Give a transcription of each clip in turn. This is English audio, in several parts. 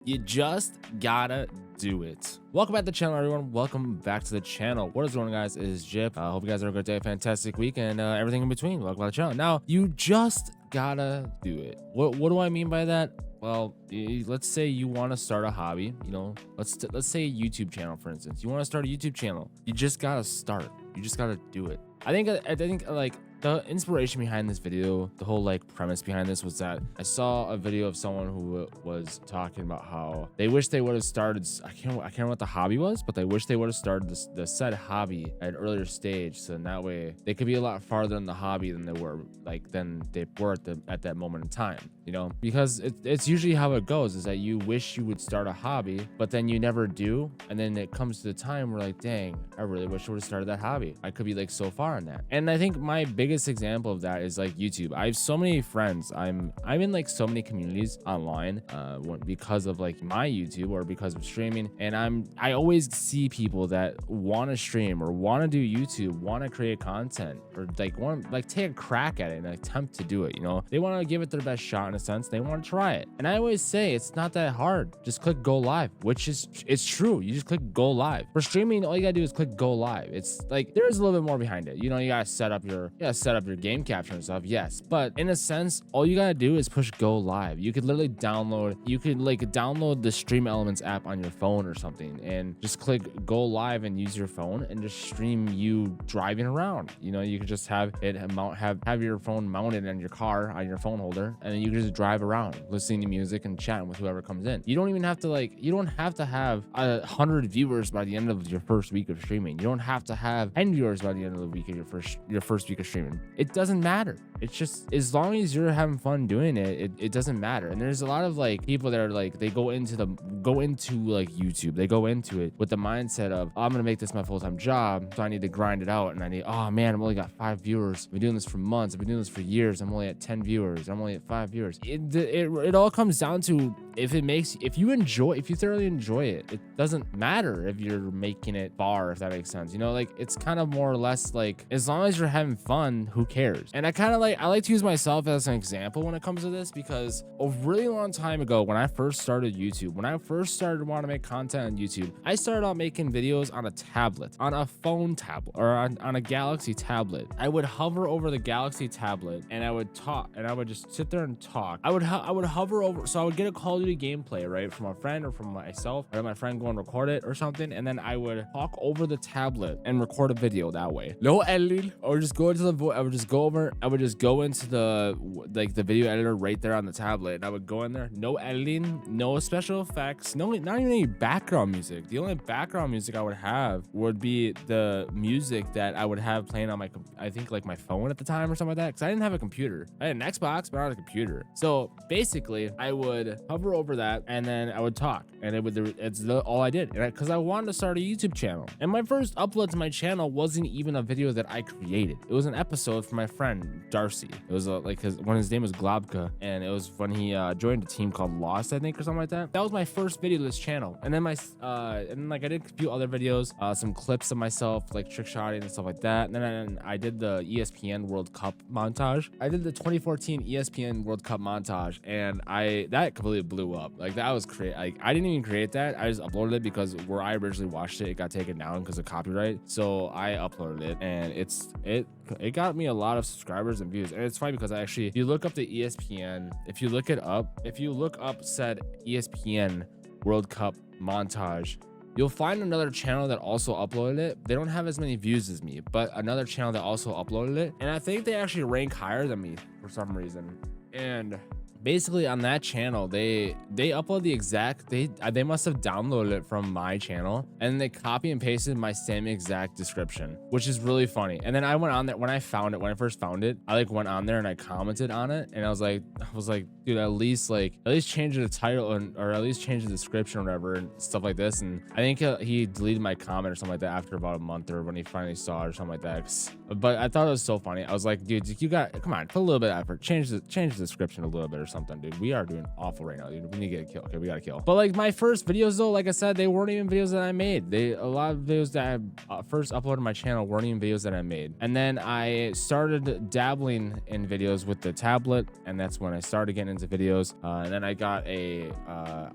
You just gotta do it. Welcome back to the channel, everyone. Welcome back to the channel. What is going on, guys? It is Jip. I hope you guys are a good day, fantastic week, and everything in between. Welcome to the channel. Now, you just gotta do it. What do I mean by that? Well, let's say you want to start a hobby. You know, let's say a YouTube channel, for instance. You want to start a YouTube channel. You just gotta start. You just gotta do it. I think like the inspiration behind this video, the whole like premise behind this was that I saw a video of someone who was talking about how they wish they would have started. I can't remember what the hobby was, but they wish they would have started the said hobby at an earlier stage, so in that way they could be a lot farther in the hobby than they were at that moment in time. You know, because it's usually how it goes, is that you wish you would start a hobby, but then you never do, and then it comes to the time where like, dang, I really wish I would have started that hobby. I could be like so far in that. And I think my biggest example of that is like YouTube. I have so many friends. I'm in like so many communities online because of like my YouTube or because of streaming, and I always see people that want to stream or want to do YouTube, want to create content, or like want to like take a crack at it and attempt to do it. You know, they want to give it their best shot in a sense. They want to try it, and I always say it's not that hard. Just click go live, which is it's true. You just click go live. For streaming, all you gotta do is click go live. It's like there's a little bit more behind it. You know, you gotta set up your game capture and stuff, yes, but in a sense, all you gotta do is push go live. You could literally download the Stream Elements app on your phone or something, and just click go live and use your phone and just stream you driving around. You know, you could just have your phone mounted in your car on your phone holder, and then you can just drive around listening to music and chatting with whoever comes in. You don't even have to have 100 viewers by the end of your first week of streaming. You don't have to have 10 viewers by the end of the week of your first week of streaming. It doesn't matter. It's just as long as you're having fun doing it, it doesn't matter. And there's a lot of like people that are like, they go into like YouTube, they go into it with the mindset of, oh, I'm gonna make this my full-time job, so I need to grind it out, and oh man, I've only got 5 viewers. I've been doing this for months, I've been doing this for years, I'm only at 10 viewers, I'm only at 5 viewers. It all comes down to if you thoroughly enjoy it. It doesn't matter if you're making it far, if that makes sense. You know, like it's kind of more or less like, as long as you're having fun, who cares? And I like to use myself as an example when it comes to this, because a really long time ago, when I first started YouTube, when I first started wanting to make content on YouTube, I started out making videos on a tablet, on a phone tablet, or on a Galaxy tablet. I would hover over the Galaxy tablet and I would talk, and I would just sit there and talk. I would hover over, so I would get a Call of Duty gameplay, right, from a friend or from myself, or my friend go and record it or something, and then I would talk over the tablet and record a video that way. No editing, or just go into I would just go into the video editor right there on the tablet, and I would go in there, no editing, no special effects, not even any background music. The only background music I would have would be the music that I would have playing on my, I think like my phone at the time or something like that, because I didn't have a computer. I had an Xbox, but not a computer. So basically, I would hover over that, and then I would talk, and it's all I did, because I wanted to start a YouTube channel. And my first upload to my channel wasn't even a video that I created. It was an episode from my friend Darcy. It was when his name was Globka, and it was when he joined a team called Lost, I think, or something like that. That was my first video to this channel. And then I did a few other videos, some clips of myself like trick shotting and stuff like that. And then I did the ESPN World Cup montage. I did the 2014 ESPN World Cup montage, and that completely blew up. Like, that was like, I didn't even create that. I just uploaded it because where I originally watched it got taken down because of copyright. So I uploaded it, and it got me a lot of subscribers and views. And it's funny because if you look up the ESPN, if you look up said ESPN World Cup montage, you'll find another channel that also uploaded it. They don't have as many views as me, but another channel that also uploaded it, and I think they actually rank higher than me for some reason. And basically on that channel, they upload the exact, they must have downloaded it from my channel, and they copy and pasted my same exact description, which is really funny. And then I went on there when I first found it, I like went on there and I commented on it, and I was like, dude, at least change the title, or at least change the description or whatever and stuff like this. And I think he deleted my comment or something like that after about a month, or when he finally saw it or something like that. But I thought it was so funny. I was like, dude, come on, put a little bit of effort, change the description a little bit or something, dude. We are doing awful right now, dude. We need to get a kill. Okay, we got a kill. But like my first videos though, like I said, they weren't even videos that I made. A lot of videos that I first uploaded to my channel weren't even videos that I made. And then I started dabbling in videos with the tablet, and that's when I started getting into videos. And then I got I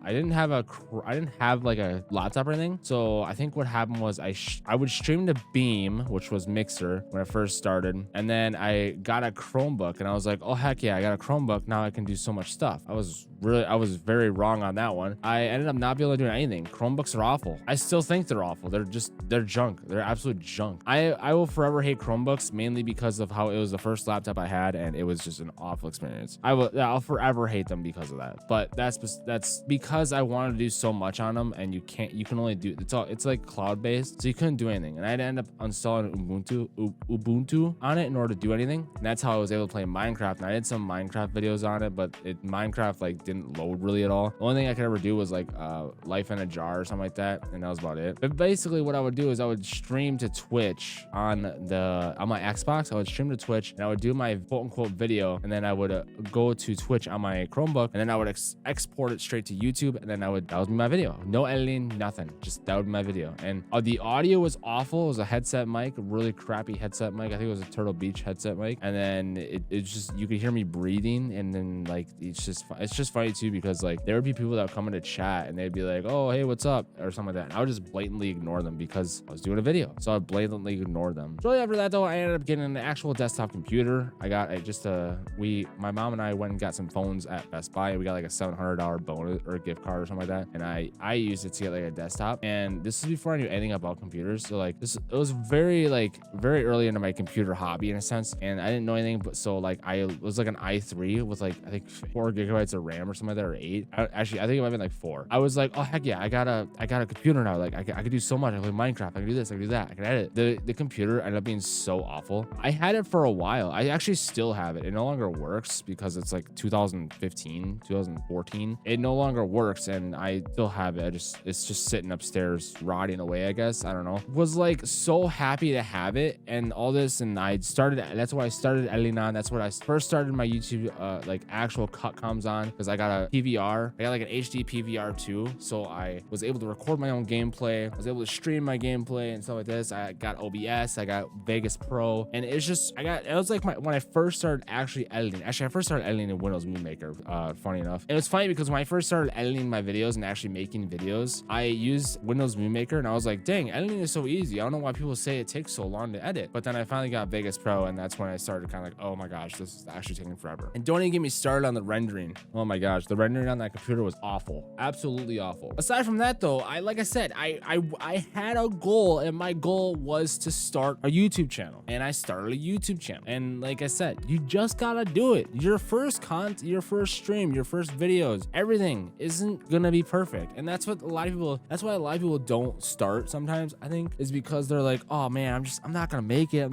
didn't have like a laptop or anything. So I think what happened was I would stream to Beam, which was Mixer when I first started. And then I got a Chromebook and I was like, oh heck yeah, I got a Chromebook. Now I can do so much stuff. I was very wrong on that one. I ended up not being able to do anything. Chromebooks are awful. I still think they're awful. They're junk. They're absolute junk. I will forever hate Chromebooks, mainly because of how it was the first laptop I had and it was just an awful experience. I'll forever hate them because of that. But that's because I wanted to do so much on them, and you can only do it's like cloud based, so you couldn't do anything. And I'd end up installing Ubuntu on it in order to do anything. And that's how I was able to play Minecraft. And I did some Minecraft videos on it, but Minecraft like didn't load really at all. The only thing I could ever do was like life in a jar or something like that, and that was about it. But basically what I would do is I would stream to Twitch on my Xbox. I would stream to Twitch and I would do my quote unquote video, and then I would go to Twitch on my Chromebook, and then I would export it straight to YouTube, and then that would be my video. No editing, nothing. Just that would be my video. And the audio was awful. It was a headset mic, a really crappy headset mic. I think it was a Turtle Beach headset mic. And then it's just, you could hear me breathing, and then like it's just funny too, because like there would be people that would come into chat and they'd be like, oh hey, what's up, or something like that, and I would just blatantly ignore them because I was doing a video. So I would blatantly ignore them. Shortly after that though, I ended up getting an actual desktop computer. I got my mom and I went and got some phones at Best Buy, and we got like a $700 bonus or a gift card or something like that, and I used it to get like a desktop. And this is before I knew anything about computers, so like it was very early into my computer hobby in a sense, and I didn't know anything. But so like I was like an i3 with like I think 4 gigabytes of RAM or something like that, or 8. Actually I think it might have been like 4. I was like, oh heck yeah, I got a computer now. Like I could do so much. I can play Minecraft, I can do this, I can do that, I can edit. The computer ended up being so awful. I had it for a while. I actually still have it. It no longer works because it's like 2015 2014. It no longer works, and I still have it. It's just sitting upstairs rotting away, I guess. I don't know. Was like so happy to have it and all this, and that's why I started editing on. That's what I first started my YouTube like actual cut comms on, because I got a PVR. I got like an HD PVR too, so I was able to record my own gameplay. I was able to stream my gameplay and stuff like this. I got OBS, I got Vegas Pro, and it's just it was like when I first started actually editing. Actually, I first started editing in Windows Movie Maker. Funny enough, it was funny because when I first started editing my videos and actually making videos, I used Windows Movie Maker, and I was like, dang, editing is so easy. I don't know why people say it takes so long to edit. But then I finally got Vegas Pro, and that's when I started kind of like, oh my gosh, this is actually taking forever. And don't even get me started on the rendering. Oh my gosh, the rendering on that computer was awful, absolutely awful. Aside from that though, like I said, I had a goal, and my goal was to start a YouTube channel, and I started a YouTube channel. And like I said, you just gotta do it. Your first stream, your first videos, everything isn't gonna be perfect. And that's why a lot of people don't start sometimes, I think, is because they're like, oh man, I'm not gonna make it.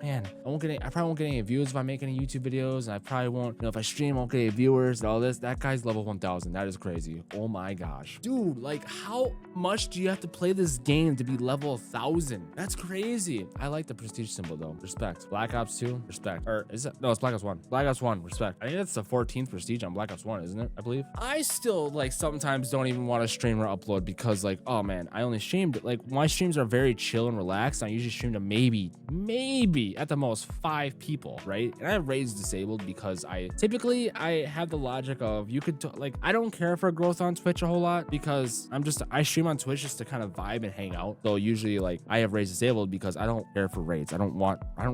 Man, I probably won't get any views if I make any YouTube videos, and I probably won't, if I stream, I won't get any viewers and all this. That guy's level 1000. That is crazy. Oh my gosh. Dude, like how much do you have to play this game to be level 1000? That's crazy. I like the prestige symbol though. Respect. Black Ops 2, respect. Or is it? No, it's Black Ops 1. Black Ops 1, respect. I think that's the 14th prestige on Black Ops 1, isn't it? I believe. I still like sometimes don't even want to stream or upload because like, oh man, I only streamed, like my streams are very chill and relaxed. I usually stream to maybe at the most 5 people, right? And I have raids disabled because I have the logic of I don't care for growth on Twitch a whole lot, because I stream on Twitch just to kind of vibe and hang out. So usually like I have raids disabled because I don't care for raids. I don't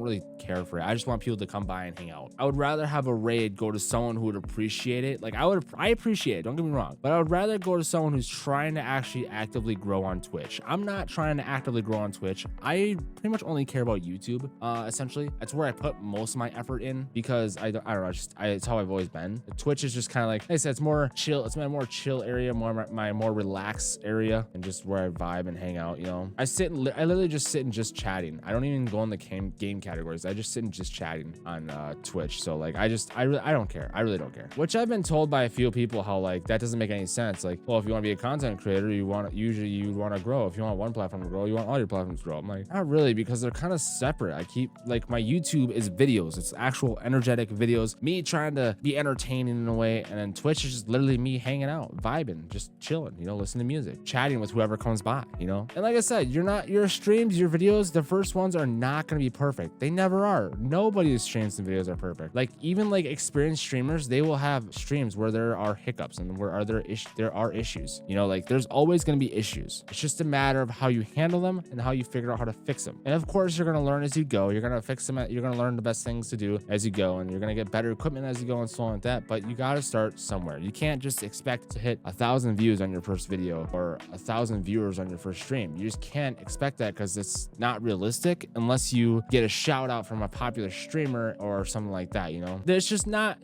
really care for it. I just want people to come by and hang out. I would rather have a raid go to someone who would appreciate it. Like I appreciate it, don't get me wrong, but I would rather go to someone who's trying to actually actively grow on Twitch. I'm not trying to actively grow on Twitch. I pretty much only care about YouTube. Essentially, that's where I put most of my effort in, because I don't know, it's how I've always been. Twitch is just kind of like I said, it's more chill. It's my more chill area, my more relaxed area, and just where I vibe and hang out. I literally just sit and just chatting. I don't even go in the game categories. I just sit and just chatting on Twitch. So like I don't care. I really don't care. Which I've been told by a few people how like that doesn't make any sense. Like, well, if you want to be a content creator, you want to grow. If you want one platform to grow, you want all your platforms to grow. I'm like, not really, because they're kind of separate. I keep like my YouTube is videos. It's actual energetic videos, me trying to be entertaining in a way. And then Twitch is just literally me hanging out, vibing, just chilling, you know, listening to music, chatting with whoever comes by, you know. And like I said, your streams, your videos, the first ones are not going to be perfect. They never are. Nobody's streams and videos are perfect. Like even like experienced streamers, they will have streams where there are hiccups and where there are issues, you know, like there's always going to be issues. It's just a matter of how you handle them and how you figure out how to fix them. And of course, you're going to learn as you go. You're going to fix them. You're going to learn the best things to do as you go, and you're going to get better equipment as you go and so on like that. But you got to start somewhere. You can't just expect to hit 1,000 views on your first video or 1,000 viewers on your first stream. You just can't expect that because it's not realistic unless you get a shout out from a popular streamer or something like that, you know. It's just not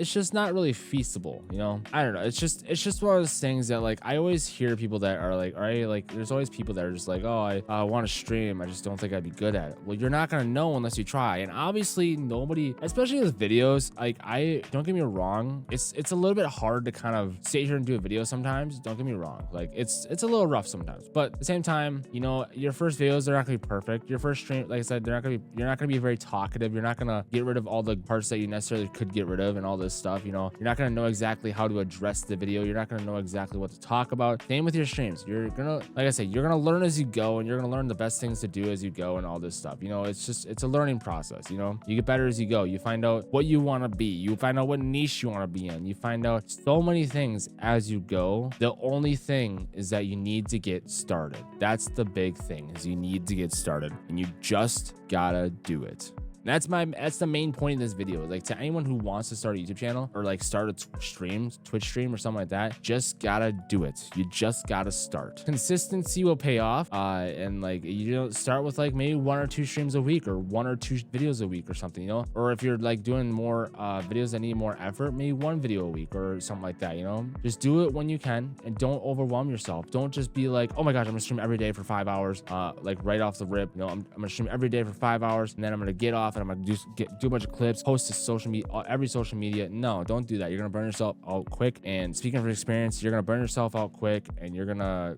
really feasible, you know. I don't know. It's just one of those things that like I always hear people that are like, all right, like there's always people that are just like, oh, I want to stream, I just don't think I'd be good at it. Well, you're not gonna know unless you try. And obviously nobody, especially with videos, like I don't get me wrong, it's a little bit hard to kind of sit here and do a video sometimes. Don't get me wrong, like it's a little rough sometimes, but at the same time, you know, your first videos, they're not gonna be perfect. Your first stream, like I said, you're not gonna be very talkative. You're not gonna get rid of all the parts that you necessarily could get rid of and all this stuff, you know. You're not gonna know exactly how to address the video. You're not gonna know exactly what to talk about. Same with your streams. You're gonna, like I said, you're gonna learn as you go, and you're gonna learn the best things to do as you go and all this stuff, you know. It's a learning process, you know. You get better as you go. You find out what you want to be. You find out what niche you want to be in. You find out so many things as you go. The only thing is that you need to get started. That's the big thing, is you need to get started, and you just gotta do it. That's the main point of this video. Like, to anyone who wants to start a YouTube channel or like start a Twitch stream or something like that, just gotta do it. You just gotta start. Consistency will pay off. And like, you know, start with like maybe 1 or 2 streams a week or 1 or 2 videos a week or something, you know. Or if you're like doing more videos that need more effort, maybe 1 video a week or something like that, you know. Just do it when you can, and don't overwhelm yourself. Don't just be like, oh my gosh, I'm gonna stream every day for 5 hours, like right off the rip. You know, I'm gonna stream every day for 5 hours, and then I'm gonna get off and I'm gonna do a bunch of clips, post to social media, every social media. No, don't do that. You're gonna burn yourself out quick. And speaking from experience, you're gonna burn yourself out quick, and you're gonna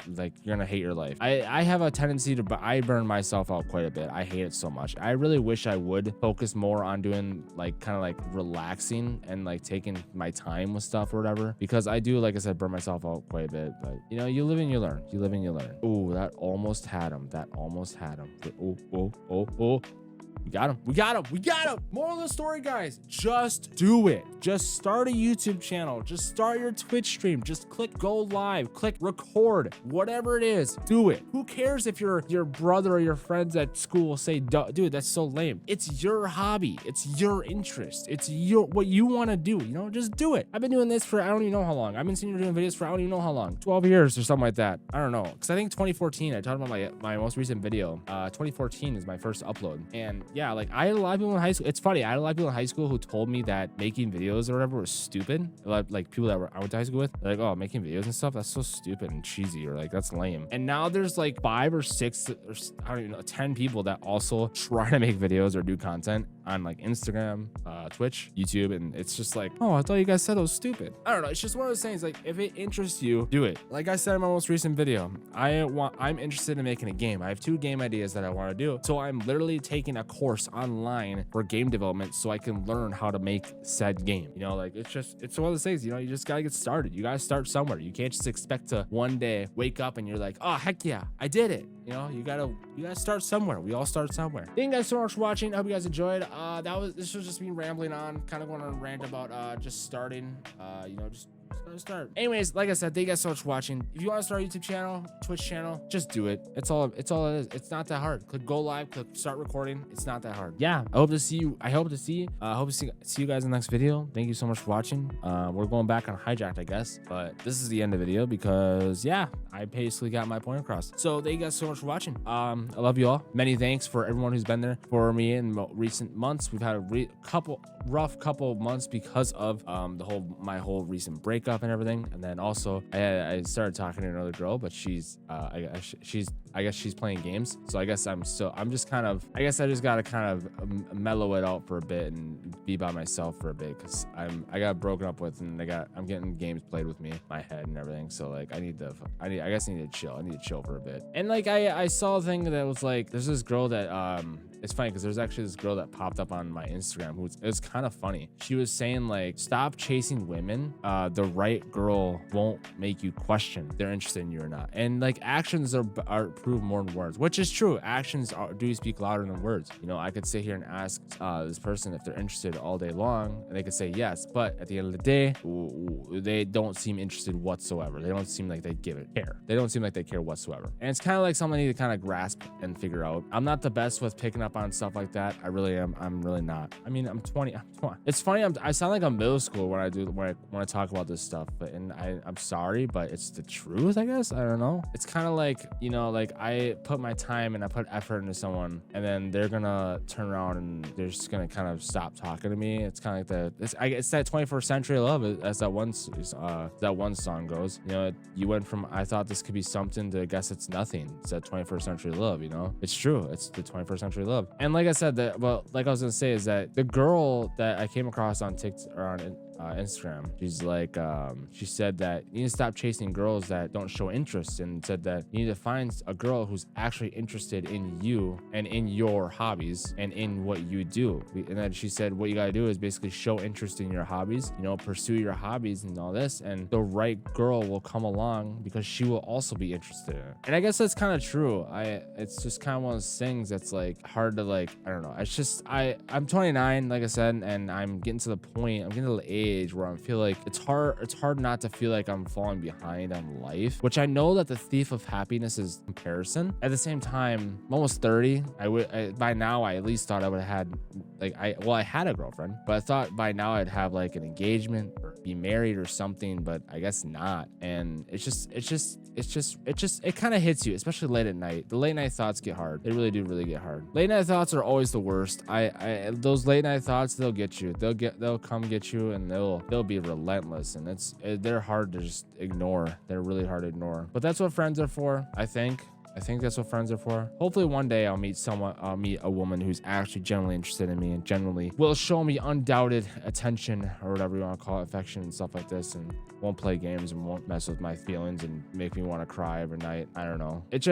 hate your life. I have a tendency to, I burn myself out quite a bit. I hate it so much. I really wish I would focus more on doing like kind of like relaxing and like taking my time with stuff or whatever, because I do, like I said, burn myself out quite a bit. But you know, you live and you learn. You live and you learn. Oh, that almost had him. That almost had him. Oh. We got him. We got him. We got him. Moral of the story, guys, just do it. Just start a YouTube channel. Just start your Twitch stream. Just click go live, click record, whatever it is, do it. Who cares if your brother or your friends at school say, dude, that's so lame. It's your hobby. It's your interest. It's what you want to do. You know, just do it. I've been doing this for, I don't even know how long. I've been seeing you doing videos for, I don't even know how long, 12 years or something like that. I don't know. Cause I think 2014, I talked about my most recent video. 2014 is my first upload. And yeah, like I had a lot of people in high school. It's funny. I had a lot of people in high school who told me that making videos or whatever was stupid. Like people that I went to high school with, they're like, oh, making videos and stuff, that's so stupid and cheesy, or like that's lame. And now there's like 5 or 6 or I don't even know, 10 people that also try to make videos or do content on like Instagram, Twitch, YouTube, and it's just like, oh, I thought you guys said it was stupid. I don't know. It's just one of those things. Like, if it interests you, do it. Like I said in my most recent video, I'm interested in making a game. I have 2 game ideas that I want to do, so I'm literally taking a course online for game development so I can learn how to make said game. You know, like it's one of those things. You know, you just gotta get started. You gotta start somewhere. You can't just expect to one day wake up and you're like, oh heck yeah, I did it. You know, you gotta start somewhere. We all start somewhere. Thank you guys so much for watching. I hope you guys enjoyed. This was just me rambling on, kind of going on a rant about just starting. You know, just start. Anyways, like I said, thank you guys so much for watching. If you want to start a YouTube channel, Twitch channel, just do it. It's all it is. It's not that hard. Click go live, click start recording. It's not that hard. Yeah, I hope to see you. I hope to see you guys in the next video. Thank you so much for watching. We're going back on hijacked, I guess, but this is the end of the video because yeah, I basically got my point across. So thank you guys so much for watching. I love you all. Many thanks for everyone who's been there for me in recent months. We've had a rough couple of months because of my whole recent breakup and everything. And then also I started talking to another girl, but I guess she's playing games. So I guess I just gotta kind of mellow it out for a bit and be by myself for a bit, because I got broken up with, and I'm getting games played with me in my head and everything. So like I need to chill. I need to chill for a bit. And like I saw a thing that was like, there's this girl that it's funny because there's actually this girl that popped up on my Instagram who it was kind of funny. She was saying like, stop chasing women. The right girl won't make you question if they're interested in you or not. And like actions are prove more than words, which is true. Actions do speak louder than words. You know, I could sit here and ask this person if they're interested all day long, and they could say yes, but at the end of the day, they don't seem interested whatsoever. They don't seem like they care. They don't seem like they care whatsoever. And it's kind of like something I need to kind of grasp and figure out. I'm not the best with picking up on stuff like that. I really am. I'm really not. I mean, I'm 20. It's funny. I sound like I'm middle school when I talk about this stuff, but I'm sorry, but it's the truth, I guess. I don't know. It's kind of like, you know, like I put my time and I put effort into someone, and then they're gonna turn around and they're just gonna kind of stop talking to me. It's kind of like it's that 21st century love, as that one song goes. You know, you went from I thought this could be something to I guess it's nothing. It's that 21st century love. You know, it's true. It's the 21st century love. And like I said, like I was gonna say is that the girl that I came across on TikTok or on Instagram, she's like, she said that you need to stop chasing girls that don't show interest, and said that you need to find a girl who's actually interested in you and in your hobbies and in what you do. And then she said what you gotta do is basically show interest in your hobbies, you know, pursue your hobbies and all this, and the right girl will come along because she will also be interested in it. And I guess that's kind of true. It's just kind of one of those things that's like hard to like, I don't know. It's just I'm 29, like I said, and I'm getting to the age where I feel like it's hard not to feel like I'm falling behind on life, which I know that the thief of happiness is comparison. At the same time, I'm almost 30. By now I at least thought I would have had like I had a girlfriend, but I thought by now I'd have like an engagement or be married or something, but I guess not. And it kind of hits you, especially late at night. The late night thoughts get hard. They really get hard. Late night thoughts are always the worst. Those late night thoughts, they'll get you. They'll come get you, and they'll be relentless, and they're hard to just ignore. They're really hard to ignore. But that's what friends are for, I think. I think that's what friends are for. Hopefully one day I'll meet a woman who's actually genuinely interested in me and genuinely will show me undoubted attention, or whatever you want to call it, affection and stuff like this, and won't play games and won't mess with my feelings and make me want to cry every night. I don't know. It's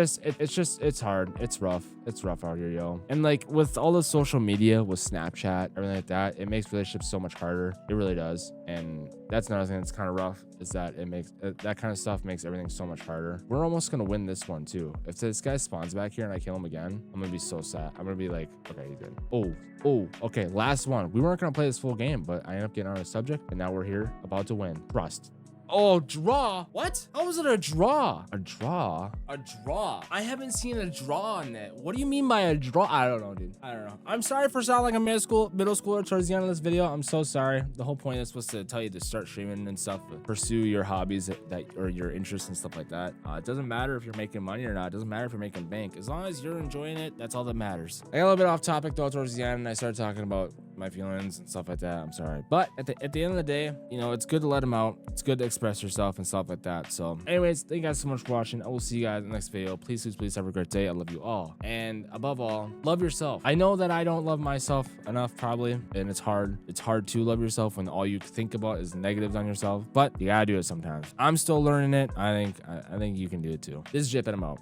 hard. It's rough out here, yo. And like with all the social media, with Snapchat, everything like that, it makes relationships so much harder. It really does. And that's another thing that's kind of rough, is that it makes that kind of stuff makes everything so much harder. We're almost gonna win this one too. If this guy spawns back here and I kill him again, I'm gonna be so sad. I'm gonna be like, okay, he did. Oh, okay, last one. We weren't gonna play this full game, but I ended up getting on a subject, and now we're here about to win. Trust. Oh, draw. What? How was it a draw? A draw? A draw. I haven't seen a draw on it. What do you mean by a draw? I don't know, dude. I don't know. I'm sorry for sounding like a middle schooler towards the end of this video. I'm so sorry. The whole point is supposed to tell you to start streaming and stuff, pursue your hobbies or your interests and stuff like that. It doesn't matter if you're making money or not. It doesn't matter if you're making bank. As long as you're enjoying it, that's all that matters. I got a little bit off topic though towards the end, and I started talking about my feelings and stuff like that. I'm sorry. But at the end of the day, you know, it's good to let them out. It's good to express yourself and stuff like that. So anyways, thank you guys so much for watching. I will see you guys in the next video. Please have a great day. I love you all. And above all, love yourself. I know that I don't love myself enough probably, and it's hard. It's hard to love yourself when all you think about is negatives on yourself, but you gotta do it sometimes. I'm still learning it. I think you can do it too. This is Jip, and I'm out.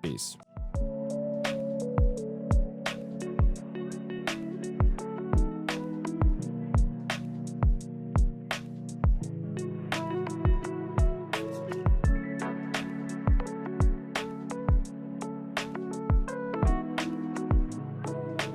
Peace.